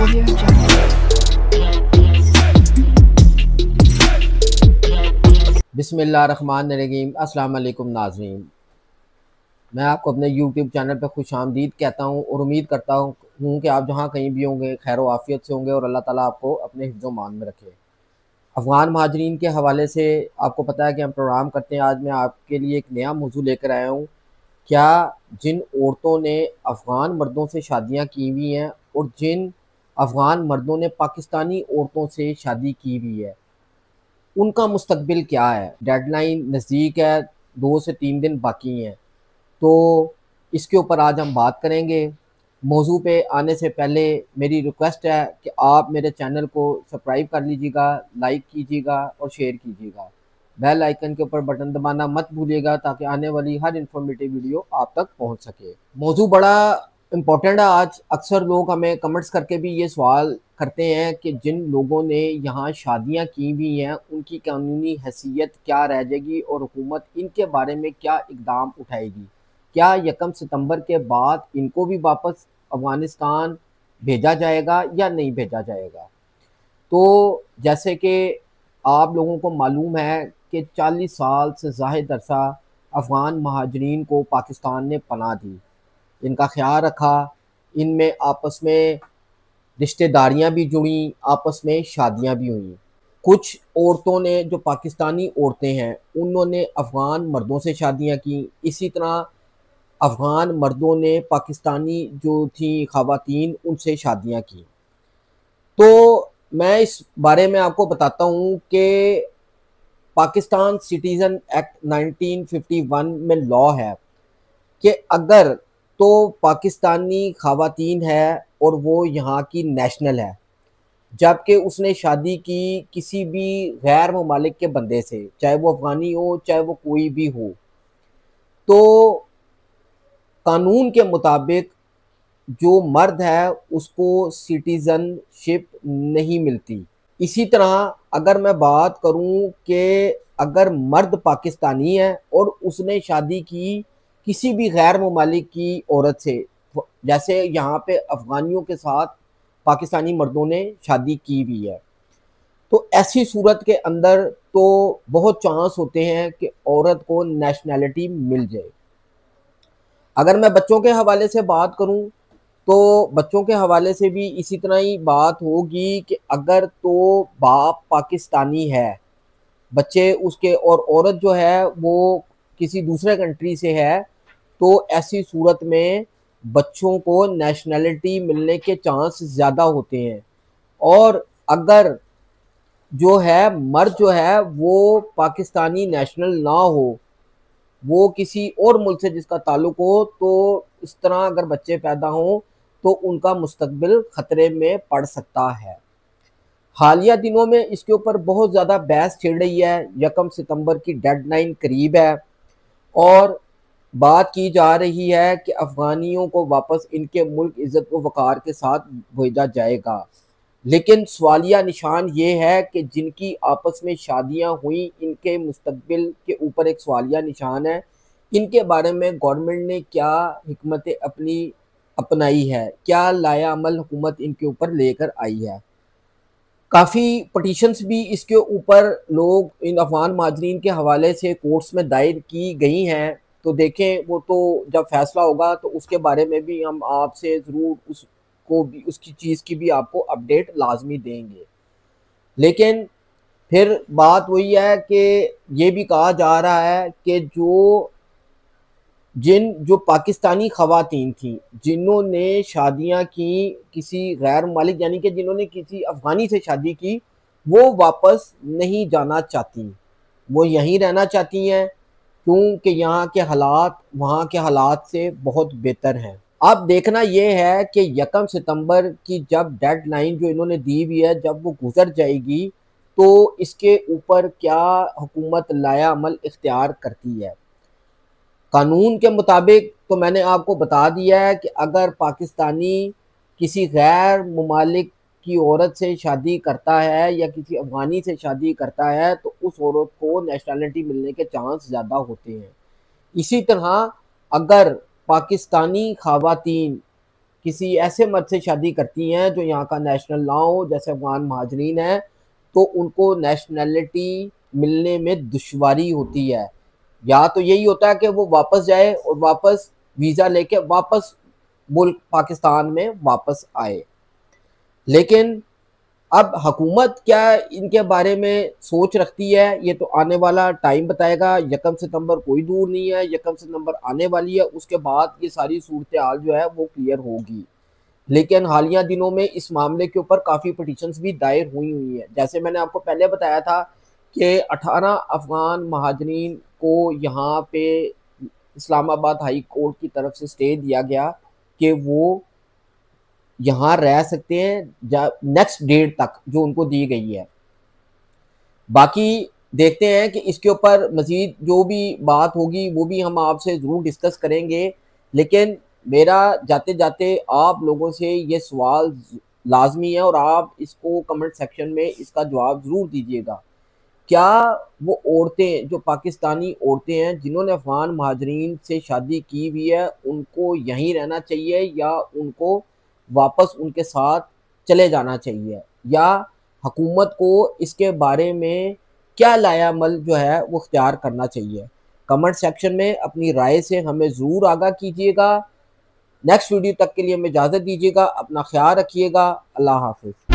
Audio Jungle. बिस्मिल्लाहिर्रहमानिर्रहीम। अस्सलाम वालेकुम नाज़रीन, मैं आपको अपने यूट्यूब चैनल पर खुशामदीद कहता हूँ और उम्मीद करता हूँ कि आप जहाँ कहीं भी होंगे खैर व आफ़ियत से होंगे और अल्लाह ताला आपको अपने हिफ्ज़-ओ मान में रखे। अफ़गान महाजरीन के हवाले से आपको पता है कि हम प्रोग्राम करते हैं। आज मैं आपके लिए एक नया मौजू लेकर आया हूँ। क्या जिन औरतों ने अफ़गान मर्दों से शादियाँ की हुई हैं और जिन अफ़गान मर्दों ने पाकिस्तानी औरतों से शादी की हुई है, उनका मुस्तकबिल क्या है? डेडलाइन नज़दीक है, 2 से 3 दिन बाकी हैं। तो इसके ऊपर आज हम बात करेंगे। मौजू पे आने से पहले मेरी रिक्वेस्ट है कि आप मेरे चैनल को सब्सक्राइब कर लीजिएगा, लाइक कीजिएगा और शेयर कीजिएगा। बेल आइकन के ऊपर बटन दबाना मत भूलिएगा ताकि आने वाली हर इन्फॉर्मेटिव वीडियो आप तक पहुंच सके। मौजू बड़ा इम्पोर्टेंट है आज। अक्सर लोग हमें कमेंट्स करके भी ये सवाल करते हैं कि जिन लोगों ने यहाँ शादियाँ की हुई हैं उनकी कानूनी हैसियत क्या रह जाएगी और हुकूमत इनके बारे में क्या इक़दाम उठाएगी। क्या 1 सितंबर के बाद इनको भी वापस अफ़गानिस्तान भेजा जाएगा या नहीं भेजा जाएगा। तो जैसे कि आप लोगों को मालूम है कि 40 साल से ज़ाहिद अरसा अफ़गान महाजरीन को पाकिस्तान ने पनाह दी, इनका ख़्याल रखा, इनमें आपस में रिश्तेदारियां भी जुड़ी, आपस में शादियां भी हुई। कुछ औरतों ने, जो पाकिस्तानी औरतें हैं, उन्होंने अफ़गान मर्दों से शादियां की। इसी तरह अफ़गान मर्दों ने पाकिस्तानी जो थी ख़वातीन उनसे शादियां की। तो मैं इस बारे में आपको बताता हूँ कि पाकिस्तान सिटीज़न एक्ट 1951 में लॉ है कि अगर तो पाकिस्तानी ख़वातीन है और वो यहाँ की नेशनल है, जबकि उसने शादी की किसी भी गैर ममालिक के बंदे से, चाहे वो अफ़गानी हो चाहे वो कोई भी हो, तो कानून के मुताबिक जो मर्द है उसको सिटीज़नशिप नहीं मिलती। इसी तरह अगर मैं बात करूं कि अगर मर्द पाकिस्तानी है और उसने शादी की किसी भी गैर ममालिक की औरत से, जैसे यहाँ पे अफ़गानियों के साथ पाकिस्तानी मर्दों ने शादी की हुई है, तो ऐसी सूरत के अंदर तो बहुत चांस होते हैं कि औरत को नेशनैलिटी मिल जाए। अगर मैं बच्चों के हवाले से बात करूं तो बच्चों के हवाले से भी इसी तरह ही बात होगी कि अगर तो बाप पाकिस्तानी है, बच्चे उसके, और औरत जो है वो किसी दूसरे कंट्री से है, तो ऐसी सूरत में बच्चों को नेशनैलिटी मिलने के चांस ज़्यादा होते हैं। और अगर जो है मर्द जो है वो पाकिस्तानी नेशनल ना हो, वो किसी और मुल्क से जिसका ताल्लुक हो, तो इस तरह अगर बच्चे पैदा हों तो उनका मुस्तकबिल ख़तरे में पड़ सकता है। हालिया दिनों में इसके ऊपर बहुत ज़्यादा बहस छिड़ रही है। 1 सितंबर की डेडलाइन करीब है और बात की जा रही है कि अफ़गानियों को वापस इनके मुल्क इज़्ज़त व वक़ार के साथ भेजा जाएगा। लेकिन सवालिया निशान ये है कि जिनकी आपस में शादियां हुई, इनके मुस्तकबिल के ऊपर एक सवालिया निशान है। इनके बारे में गवर्नमेंट ने क्या हिकमत अपनी अपनाई है, क्या लाया अमल हुकूमत इनके ऊपर लेकर आई है। काफ़ी पटिशन्स भी इसके ऊपर लोग इन अफ़गान महाजरीन के हवाले से कोर्ट्स में दायर की गई हैं। तो देखें, वो तो जब फैसला होगा तो उसके बारे में भी हम आपसे ज़रूर उसको भी, उसकी चीज़ की भी आपको अपडेट लाजमी देंगे। लेकिन फिर बात वही है कि ये भी कहा जा रहा है कि जो पाकिस्तानी ख़वातीन थी जिन्होंने शादियां की किसी गैर मालिक, यानी कि जिन्होंने किसी अफ़गानी से शादी की, वो वापस नहीं जाना चाहती, वो यहीं रहना चाहती हैं क्योंकि यहाँ के हालात वहाँ के हालात से बहुत बेहतर हैं। अब देखना ये है कि 1 सितंबर की जब डेडलाइन जो इन्होंने दी हुई है, जब वो गुजर जाएगी तो इसके ऊपर क्या हुकूमत लाया अमल इख्तियार करती है। कानून के मुताबिक तो मैंने आपको बता दिया है कि अगर पाकिस्तानी किसी गैर ममालिक की औरत से शादी करता है या किसी अफ़गानी से शादी करता है तो उस औरत को नेशनैलिटी मिलने के चांस ज़्यादा होते हैं। इसी तरह अगर पाकिस्तानी ख़वातीन किसी ऐसे मर्द से शादी करती हैं जो यहाँ का नेशनल ना हो, जैसे अफगान महाजरीन है, तो उनको नेशनैलिटी मिलने में दुश्वारी होती है। या तो यही होता है कि वो वापस जाए और वापस वीज़ा लेके वापस मुल्क पाकिस्तान में वापस आए। लेकिन अब हुकूमत क्या इनके बारे में सोच रखती है, ये तो आने वाला टाइम बताएगा। 1 सितंबर कोई दूर नहीं है, 1 सितंबर आने वाली है, उसके बाद ये सारी सूरत हाल जो है वो क्लियर होगी। लेकिन हालिया दिनों में इस मामले के ऊपर काफ़ी पटिशन्स भी दायर हुई हैं। जैसे मैंने आपको पहले बताया था कि 18 अफगान महाजरीन को यहाँ पे इस्लामाबाद हाई कोर्ट की तरफ से स्टे दिया गया कि वो यहाँ रह सकते हैं नेक्स्ट डेट तक जो उनको दी गई है। बाकी देखते हैं कि इसके ऊपर मज़ीद जो भी बात होगी वो भी हम आपसे ज़रूर डिस्कस करेंगे। लेकिन मेरा जाते जाते आप लोगों से ये सवाल लाजमी है और आप इसको कमेंट सेक्शन में इसका जवाब ज़रूर दीजिएगा। क्या वो औरतें जो पाकिस्तानी औरतें हैं जिन्होंने अफगान महाजरीन से शादी की हुई है, उनको यहीं रहना चाहिए या उनको वापस उनके साथ चले जाना चाहिए, या हुकूमत को इसके बारे में क्या लायामल जो है वो इख्तियार करना चाहिए? कमेंट सेक्शन में अपनी राय से हमें ज़रूर आगाह कीजिएगा। नेक्स्ट वीडियो तक के लिए हमें इजाज़त दीजिएगा। अपना ख्याल रखिएगा। अल्लाह हाफ़िज़।